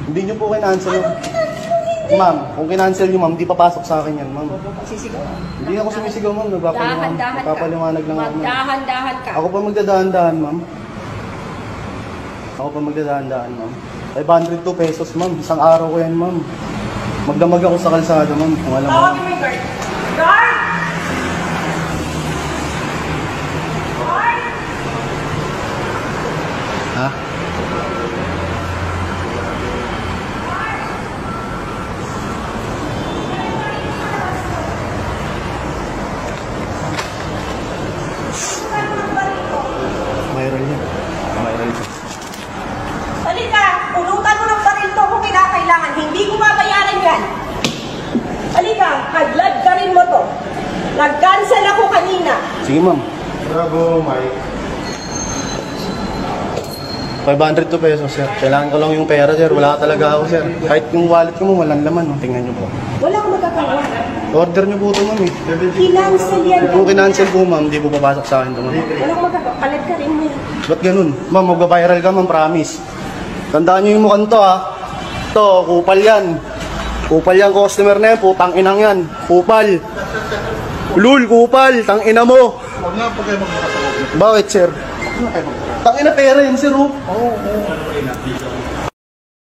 Hindi nyo po kinancel. Ma'am, kung kinancel nyo, ma'am, di papasok sa akin yan, ma'am. Sisigaw. Hindi ako sumisigaw, ma'am. Nagpapaliwanag lang ako. Magdahan-dahan ka. Ako pa magdadahan-dahan, ma'am. Ako pa magdadahan-dahan, ma'am. 502 pesos, ma'am. Isang araw ko yan, ma'am. Magdamag ako sa kalsada, ma'am. Kung alam mo. Tawagin mo yung guard. Guard! Guard! Ha? Mayroon yan. Mayroon yan. Halika, pulutan mo ng baril to kung kinakailangan. Hindi ko mabayaran yan. Halika, hadlad ka rin mo to. Nag-cancel ako kanina. Sige, ma'am. Bravo, Mike. 502 pesos, sir. Kailangan ko lang yung pera, sir. Wala talaga ako, sir. Kahit yung wallet ko mo, walang laman. Tingnan nyo po. Wala akong magagawa. Order nyo po ito, ma'am. Kinancel yan. Kung kinancel po, ma'am, di po papasok sa akin ito, ma'am. Wala akong magagawa. Palit ka rin mo yan. Ba't ganun? Ma'am, magbabiral ka, ma'am, promise. Tandaan nyo yung mukhang to, ha. Ito, kupal yan. Kupal yan, customer na yan. Putang inang yan. Kupal. Lul, kupal. Tang ina mo. Huwag nga po kayo magkakasakot. Bakit, sir? Huwag nga kayo magkakasakot. Tang ina pera yan, sir, oh. Oo.